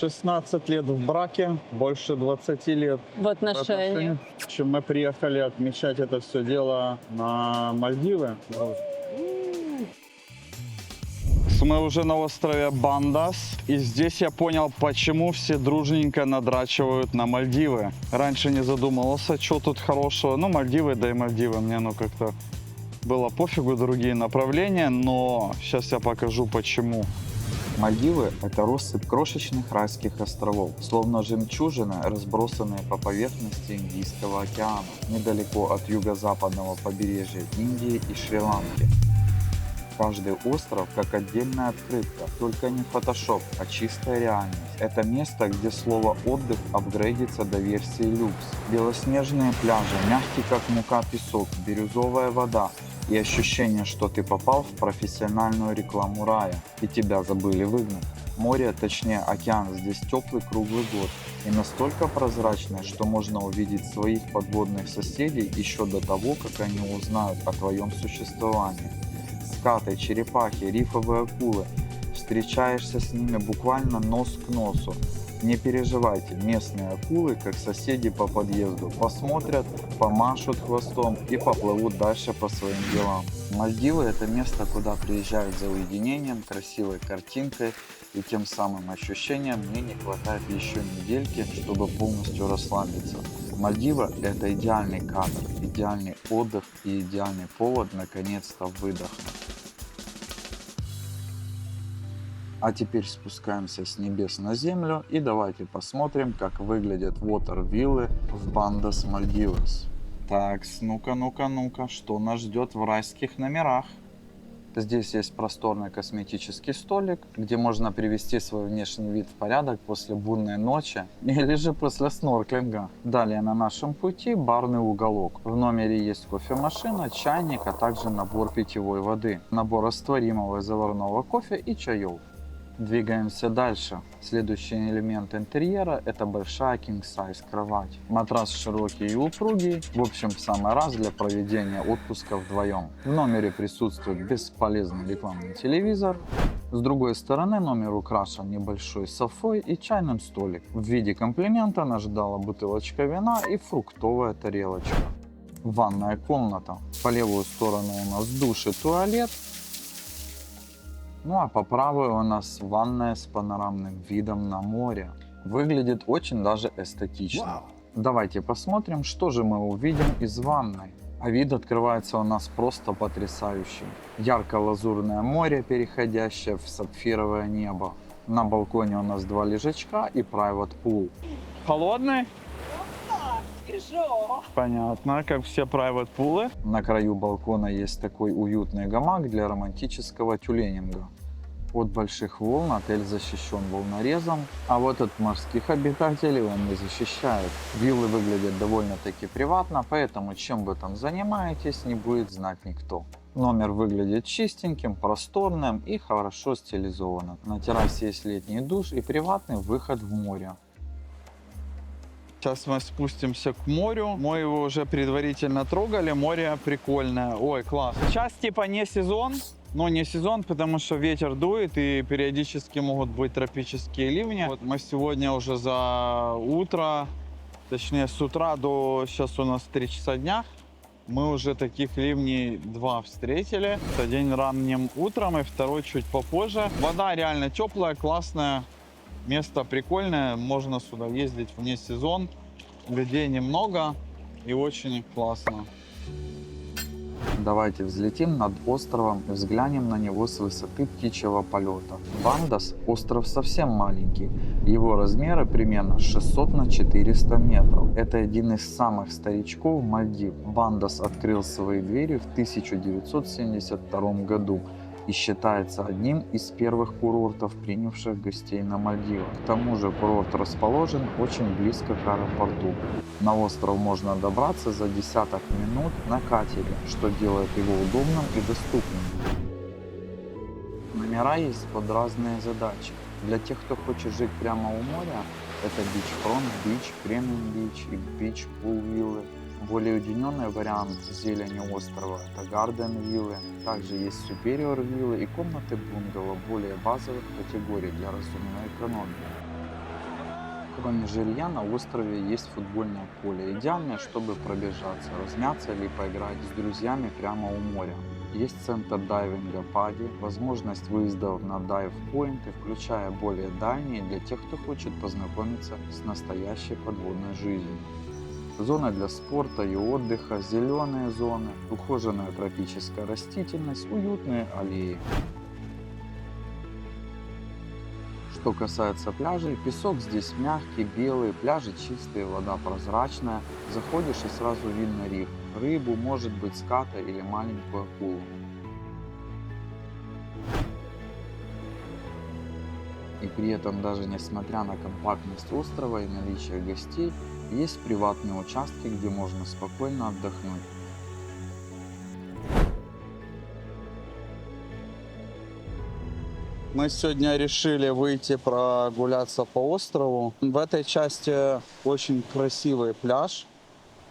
16 лет в браке, больше 20 лет В отношениях. в общем, мы приехали отмечать это все дело на Мальдивы. Мы уже на острове Бандас, и здесь я понял, почему все дружненько надрачивают на Мальдивы. Раньше не задумывался, что тут хорошего. Ну, Мальдивы, да и Мальдивы. Мне, как-то было пофигу другие направления, но сейчас я покажу, почему. Мальдивы – это россыпь крошечных райских островов, словно жемчужины, разбросанные по поверхности Индийского океана, недалеко от юго-западного побережья Индии и Шри-Ланки. Каждый остров как отдельная открытка, только не фотошоп, а чистая реальность. Это место, где слово «отдых» апгрейдится до версии люкс. Белоснежные пляжи, мягкий как мука песок, бирюзовая вода и ощущение, что ты попал в профессиональную рекламу рая и тебя забыли выгнать. Море, точнее океан, здесь теплый круглый год и настолько прозрачный, что можно увидеть своих подводных соседей еще до того, как они узнают о твоем существовании. Скаты, черепахи, рифовые акулы. Встречаешься с ними буквально нос к носу. Не переживайте, местные акулы, как соседи по подъезду, посмотрят, помашут хвостом и поплывут дальше по своим делам. Мальдивы – это место, куда приезжают за уединением, красивой картинкой и тем самым ощущением «мне не хватает еще недельки, чтобы полностью расслабиться». Мальдивы – это идеальный кадр, идеальный отдых и идеальный повод наконец-то выдохнуть. А теперь спускаемся с небес на землю и давайте посмотрим, как выглядят water-виллы в Бандас, Мальдивас. Так, ну-ка, что нас ждет в райских номерах? Здесь есть просторный косметический столик, где можно привести свой внешний вид в порядок после бурной ночи или же после снорклинга. Далее на нашем пути барный уголок. В номере есть кофемашина, чайник, а также набор питьевой воды, набор растворимого и заварного кофе и чаев. Двигаемся дальше. Следующий элемент интерьера – это большая king-size кровать. Матрас широкий и упругий, в общем, в самый раз для проведения отпуска вдвоем. В номере присутствует бесполезный рекламный телевизор. С другой стороны номер украшен небольшой софой и чайным столик. В виде комплимента нас ждала бутылочка вина и фруктовая тарелочка. Ванная комната. По левую сторону у нас душ и туалет. Ну а по правой у нас ванная с панорамным видом на море. Выглядит очень даже эстетично. Давайте посмотрим, что же мы увидим из ванной. А вид открывается у нас просто потрясающий. Ярко-лазурное море, переходящее в сапфировое небо. На балконе у нас 2 лежачка и private pool. Холодный? Понятно, как все private пулы. На краю балкона есть такой уютный гамак для романтического тюленинга. От больших волн отель защищен волнорезом, а вот от морских обитателей он не защищает. Виллы выглядят довольно-таки приватно, поэтому чем вы там занимаетесь, не будет знать никто. Номер выглядит чистеньким, просторным и хорошо стилизованным. На террасе есть летний душ и приватный выход в море. Сейчас мы спустимся к морю. Мы его уже предварительно трогали. Море прикольное. Ой, класс. Сейчас типа не сезон. Но не сезон, потому что ветер дует и периодически могут быть тропические ливни. Вот мы сегодня уже за утро, точнее с утра до сейчас у нас 3 часа дня, мы уже таких ливней 2 встретили. Один ранним утром и второй чуть попозже. Вода реально теплая, классная. Место прикольное, можно сюда ездить вне сезон, людей немного и очень классно. Давайте взлетим над островом и взглянем на него с высоты птичьего полета. Бандас – остров совсем маленький, его размеры примерно 600 на 400 метров. Это один из самых старичков Мальдив. Бандас открыл свои двери в 1972 году. И считается одним из первых курортов, принявших гостей на Мальдивах. К тому же курорт расположен очень близко к аэропорту. На остров можно добраться за десяток минут на катере, что делает его удобным и доступным. Номера есть под разные задачи. Для тех, кто хочет жить прямо у моря, это Beachfront Beach, Premium Beach и Beach Pool виллы. Более уединенный вариант зелени острова – это Garden виллы. Также есть Superior виллы и комнаты бунгало более базовых категорий для разумной экономии. Кроме жилья на острове есть футбольное поле, идеальное, чтобы пробежаться, размяться или поиграть с друзьями прямо у моря. Есть центр дайвинга Пади, возможность выездов на дайв-поинты, включая более дальние для тех, кто хочет познакомиться с настоящей подводной жизнью. Зоны для спорта и отдыха, зеленые зоны, ухоженная тропическая растительность, уютные аллеи. Что касается пляжей, песок здесь мягкий, белый, пляжи чистые, вода прозрачная. Заходишь и сразу видно риф, рыбу, может быть ската или маленькую акулу. И при этом, даже несмотря на компактность острова и наличие гостей, есть приватные участки, где можно спокойно отдохнуть. Мы сегодня решили выйти прогуляться по острову. В этой части очень красивый пляж.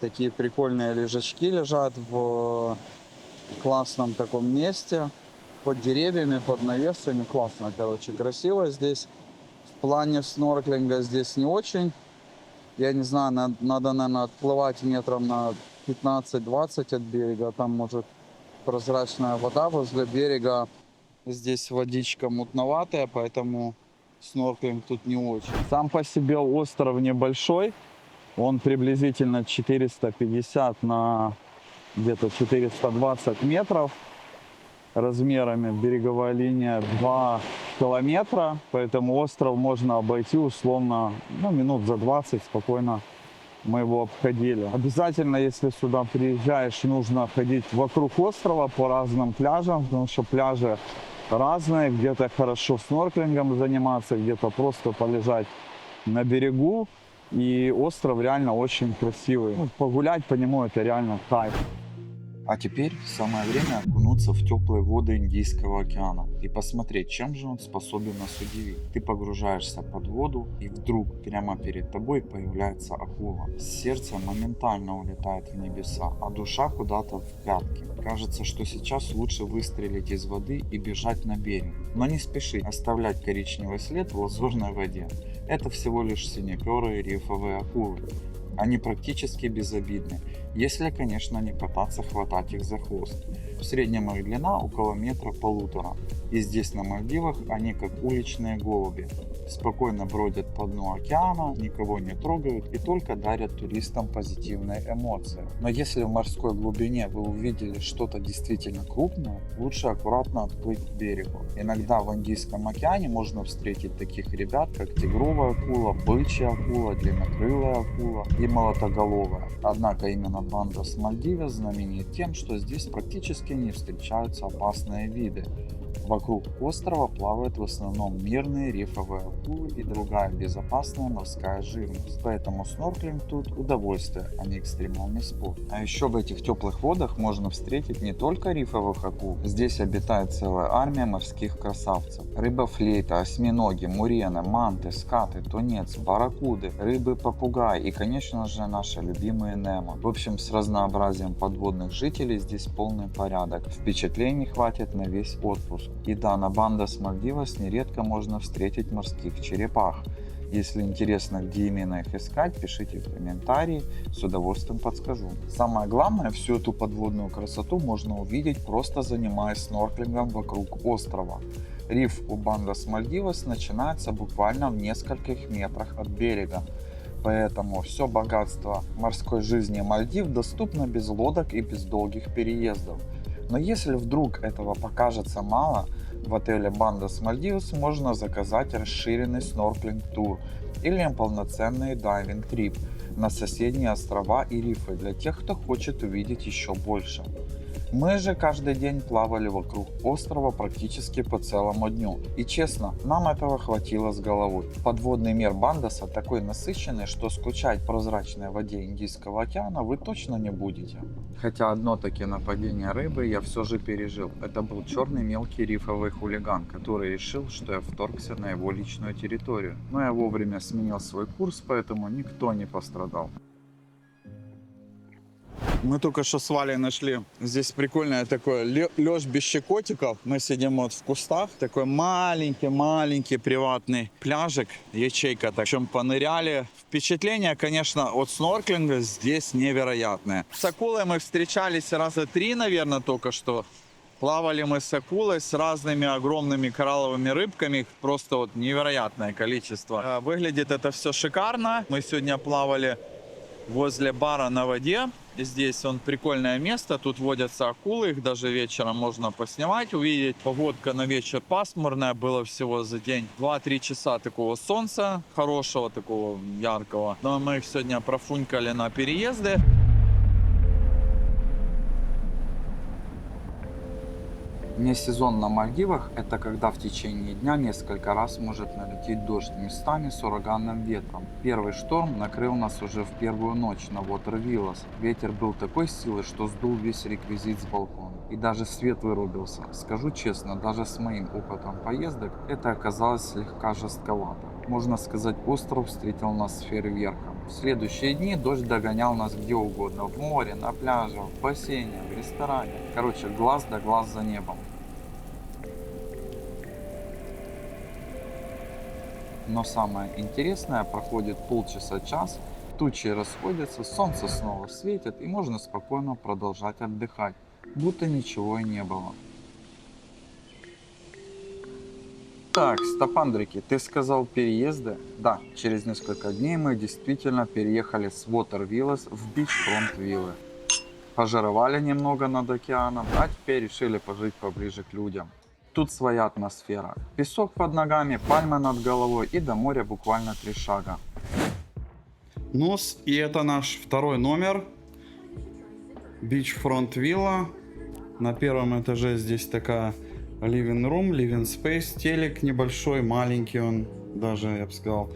Такие прикольные лежачки лежат в классном таком месте. Под деревьями, под навесами. Классно, короче, красиво здесь. В плане снорклинга здесь не очень. Я не знаю, надо, наверное, отплывать метров на 15-20 от берега. Там может прозрачная вода возле берега. Здесь водичка мутноватая, поэтому снорклинг тут не очень. Сам по себе остров небольшой. Он приблизительно 450 на где-то 420 метров размерами. Береговая линия 2 километра, поэтому остров можно обойти условно минут за 20 спокойно. Мы его обходили. Обязательно, если сюда приезжаешь, нужно ходить вокруг острова по разным пляжам, потому что пляжи разные, где-то хорошо снорклингом заниматься, где-то просто полежать на берегу. И остров реально очень красивый. Погулять по нему это реально кайф. А теперь самое время окунуться в теплые воды Индийского океана и посмотреть, чем же он способен нас удивить. Ты погружаешься под воду, и вдруг прямо перед тобой появляется акула. Сердце моментально улетает в небеса, а душа куда-то в пятки. Кажется, что сейчас лучше выстрелить из воды и бежать на берег. Но не спеши оставлять коричневый след в лазурной воде. Это всего лишь синеперые рифовые акулы. Они практически безобидны, если, конечно, не пытаться хватать их за хвост. В среднем их длина около метра полутора. И здесь на Мальдивах они как уличные голуби. Спокойно бродят по дну океана, никого не трогают и только дарят туристам позитивные эмоции. Но если в морской глубине вы увидели что-то действительно крупное, лучше аккуратно отплыть к берегу. Иногда в Индийском океане можно встретить таких ребят, как тигровая акула, бычья акула, длиннокрылая акула и молотоголовая. Однако именно Бандас Мальдивес знаменит тем, что здесь практически не встречаются опасные виды. Вокруг острова плавают в основном мирные рифовые акулы и другая безопасная морская живность. Поэтому снорклинг тут удовольствие, а не экстремальный спорт. А еще в этих теплых водах можно встретить не только рифовых акул. Здесь обитает целая армия морских красавцев. Рыба-флейта, осьминоги, мурены, манты, скаты, тунец, барракуды, рыбы-попугаи и, конечно же, наши любимые Немо. В общем, с разнообразием подводных жителей здесь полный порядок. Впечатлений хватит на весь отпуск. И да, на Бандас Мальдивес нередко можно встретить морских черепах. Если интересно, где именно их искать, пишите в комментарии, с удовольствием подскажу. Самое главное, всю эту подводную красоту можно увидеть, просто занимаясь снорклингом вокруг острова. Риф у Бандас Мальдивес начинается буквально в нескольких метрах от берега. Поэтому все богатство морской жизни Мальдив доступно без лодок и без долгих переездов. Но если вдруг этого покажется мало, в отеле Бандас Мальдивес можно заказать расширенный снорклинг-тур или полноценный дайвинг-трип на соседние острова и рифы для тех, кто хочет увидеть еще больше. Мы же каждый день плавали вокруг острова практически по целому дню. И честно, нам этого хватило с головой. Подводный мир Бандаса такой насыщенный, что скучать в прозрачной воде Индийского океана вы точно не будете. Хотя одно таки нападение рыбы я все же пережил. Это был черный мелкий рифовый хулиган, который решил, что я вторгся на его личную территорию. Но я вовремя сменил свой курс, поэтому никто не пострадал. Мы только что с Валей нашли здесь прикольное такое лёжбище котиков. Мы сидим вот в кустах. Такой маленький приватный пляжик, ячейка. Так, причем поныряли. Впечатление, конечно, от снорклинга здесь невероятное. С акулой мы встречались раза 3, наверное, только что. Плавали мы с акулой, с разными огромными коралловыми рыбками. Их просто вот невероятное количество. Выглядит это все шикарно. Мы сегодня плавали возле бара на воде. Здесь прикольное место, тут водятся акулы, их даже вечером можно поснимать, увидеть. Погодка на вечер пасмурная, было всего за день 2-3 часа такого солнца, хорошего, такого яркого. Но мы их сегодня профунькали на переезды. Не сезон на Мальдивах – это когда в течение дня несколько раз может налететь дождь, местами с ураганным ветром. Первый шторм накрыл нас уже в первую ночь на Water Villas. Ветер был такой силы, что сдул весь реквизит с балкона. И даже свет вырубился. Скажу честно, даже с моим опытом поездок это оказалось слегка жестковато. Можно сказать, остров встретил нас с фейерверком. В следующие дни дождь догонял нас где угодно. В море, на пляже, в бассейне, в ресторане. Короче, глаз да глаз за небом. Но самое интересное, проходит полчаса-час, тучи расходятся, солнце снова светит и можно спокойно продолжать отдыхать, будто ничего и не было. Так, Стопандрики, ты сказал переезды? Да, через несколько дней мы действительно переехали с Water Villas в Beachfront Виллы. Пожировали немного над океаном, а теперь решили пожить поближе к людям. Тут своя атмосфера. Песок под ногами, пальмы над головой и до моря буквально 3 шага. И это наш второй номер. Beachfront Villa. На первом этаже здесь такая living room, living space, телек небольшой, маленький он, даже, я бы сказал,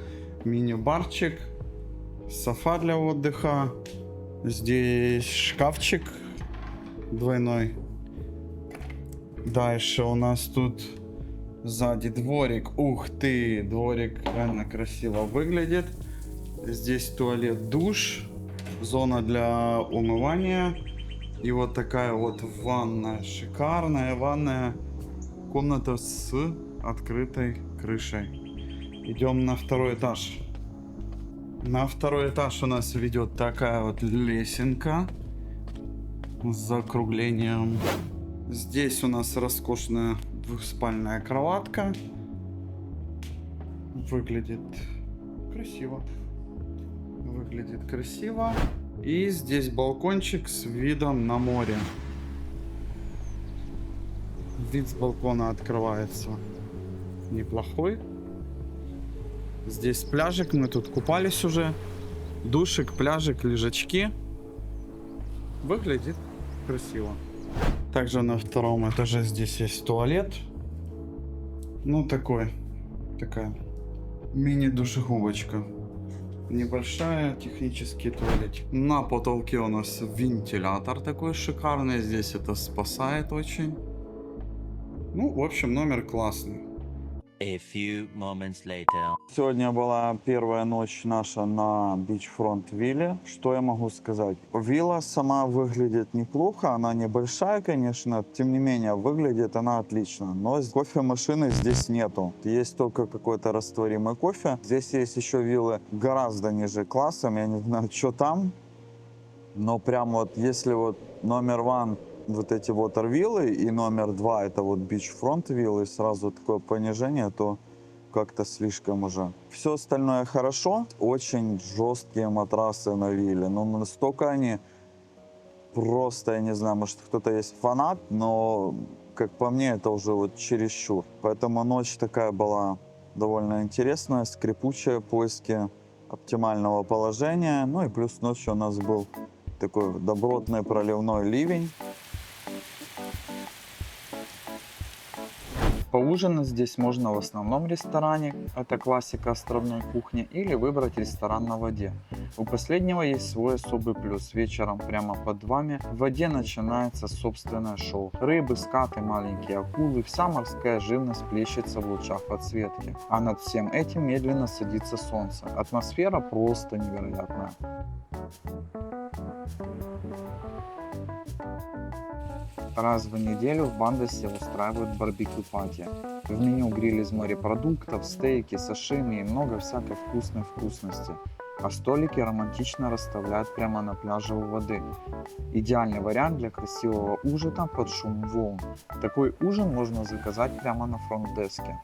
мини-барчик, софа для отдыха. Здесь шкафчик двойной. Дальше у нас тут сзади дворик. Ух ты, дворик реально красиво выглядит. Здесь туалет, душ, зона для умывания. И вот такая вот ванная, шикарная ванная. Комната с открытой крышей. Идем на второй этаж. На второй этаж у нас ведет такая вот лесенка с закруглением. Здесь у нас роскошная двухспальная кроватка. Выглядит красиво. Выглядит красиво. И здесь балкончик с видом на море. Вид с балкона открывается неплохой. Здесь пляжик, мы тут купались уже. Душик, пляжик, лежачки. Выглядит красиво. Также на втором этаже здесь есть туалет. Ну такая мини-душегубочка. Небольшая, технический туалет. На потолке у нас вентилятор такой шикарный. Здесь это спасает очень. Ну, в общем, номер классный. A few moments later. Сегодня была первая ночь наша на Beachfront вилле. Что я могу сказать? Вилла сама выглядит неплохо, она небольшая, конечно, тем не менее выглядит она отлично. Но кофемашины здесь нету. Есть только какой-то растворимый кофе. Здесь есть еще виллы гораздо ниже классом, я не знаю, что там. Но прям вот, если вот номер 1 вот эти Water виллы и номер 2 это вот Beachfront виллы, сразу такое понижение, то как-то слишком уже. Все остальное хорошо, очень жесткие матрасы на вилле, но настолько они просто, я не знаю, может кто-то есть фанат, но как по мне это уже вот чересчур. Поэтому ночь такая была довольно интересная, скрипучая, поиски оптимального положения. Ну и плюс ночью у нас был такой добротный проливной ливень. Поужинать здесь можно в основном ресторане, это классика островной кухни, или выбрать ресторан на воде. У последнего есть свой особый плюс. Вечером прямо под вами в воде начинается собственное шоу. Рыбы, скаты, маленькие акулы, вся морская живность плещется в лучах подсветки. А над всем этим медленно садится солнце. Атмосфера просто невероятная. Раз в неделю в Бандосе устраивают барбекю-пати. В меню гриль из морепродуктов, стейки, сашими и много всякой вкусной вкусности. А столики романтично расставляют прямо на пляже у воды. Идеальный вариант для красивого ужина под шум волн. Такой ужин можно заказать прямо на фронт-деске.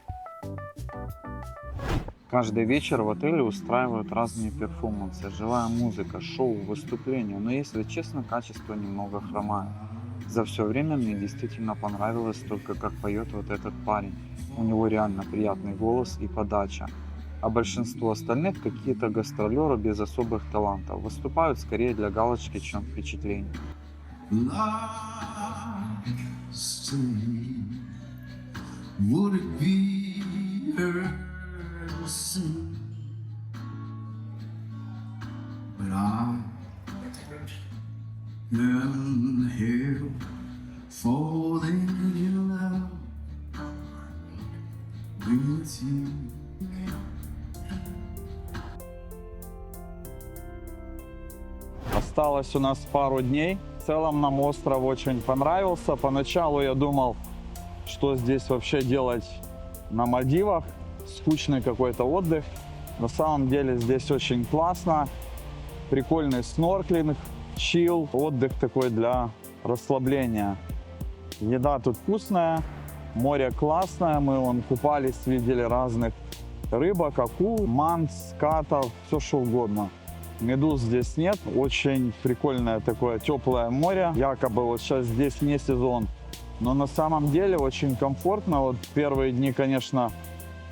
Каждый вечер в отеле устраивают разные перформансы, живая музыка, шоу, выступления, но если честно, качество немного хромает. За все время мне действительно понравилось только как поет вот этот парень. У него реально приятный голос и подача. А большинство остальных какие-то гастролеры без особых талантов. Выступают скорее для галочки, чем впечатлений. Would it be her sin? But I am here falling in love with you. Осталось у нас пару дней. В целом нам остров очень понравился. Поначалу я думал, что здесь вообще делать на Мальдивах. Скучный какой-то отдых. На самом деле здесь очень классно. Прикольный снорклинг, чил, отдых такой для расслабления. Еда тут вкусная, море классное. Мы вон купались, видели разных рыбок, акул, манс, скатов, все что угодно. Медуз здесь нет. Очень прикольное такое теплое море. Якобы вот сейчас здесь не сезон. Но на самом деле очень комфортно. Вот первые дни, конечно,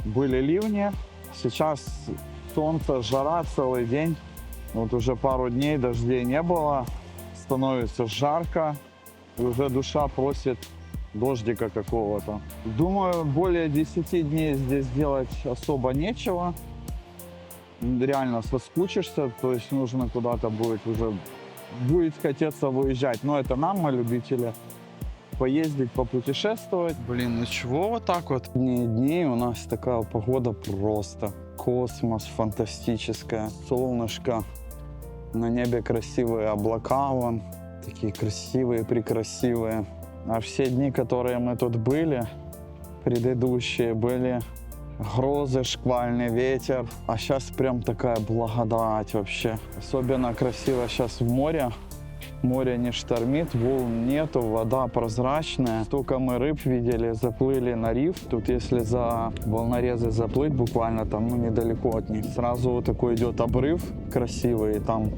были ливни. Сейчас солнце, жара целый день. Вот уже пару дней дождей не было. Становится жарко. И уже душа просит дождика какого-то. Думаю, более 10 дней здесь делать особо нечего. Реально соскучишься, то есть нужно куда-то будет хотеться выезжать. Но это нам, мы любители поездить, попутешествовать. Блин, ну чего вот так вот? Дней у нас такая погода просто. Космос фантастическая, солнышко, на небе красивые облака вон, такие красивые, прекрасивые. А все дни, которые мы тут были, предыдущие, были грозы, шквальный ветер. А сейчас прям такая благодать вообще. Особенно красиво сейчас в море. Море не штормит, волн нету, вода прозрачная. Столько мы рыб видели, заплыли на риф. Тут если за волнорезы заплыть, буквально там недалеко от них, сразу вот такой идет обрыв красивый. И там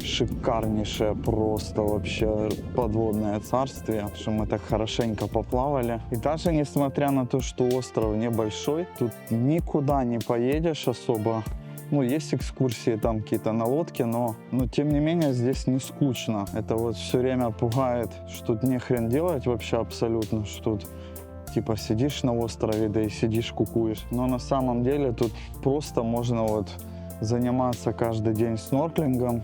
шикарнейшее просто вообще подводное царствие, что мы так хорошенько поплавали. И даже несмотря на то, что остров небольшой, тут никуда не поедешь особо. Ну, есть экскурсии там какие-то на лодке, но тем не менее здесь не скучно. Это вот все время пугает, что тут не хрен делать вообще абсолютно, что тут типа сидишь на острове, да и сидишь кукуешь. Но на самом деле тут просто можно вот заниматься каждый день снорклингом,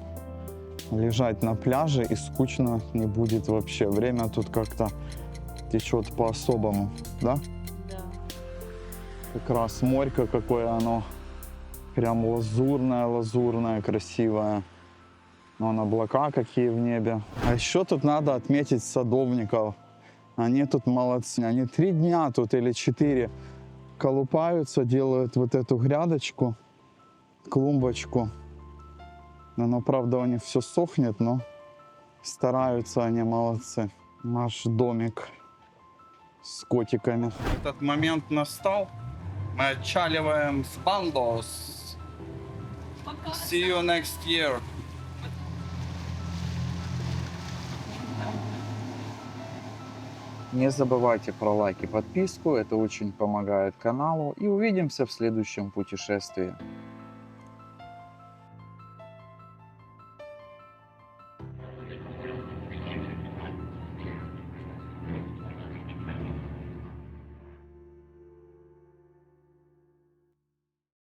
лежать на пляже и скучно не будет вообще. Время тут как-то течет по-особому, да? Да. Как раз морька какое оно. Прям лазурное, красивое. Вон облака какие в небе. А еще тут надо отметить садовников. Они тут молодцы. Они 3 дня тут или 4 колупаются, делают вот эту грядочку, клумбочку. Оно, правда, у них все сохнет, но стараются они, молодцы. Наш домик с котиками. Этот момент настал. Мы отчаливаем с Бандос. See you next year. Не забывайте про лайк и подписку, это очень помогает каналу. И увидимся в следующем путешествии.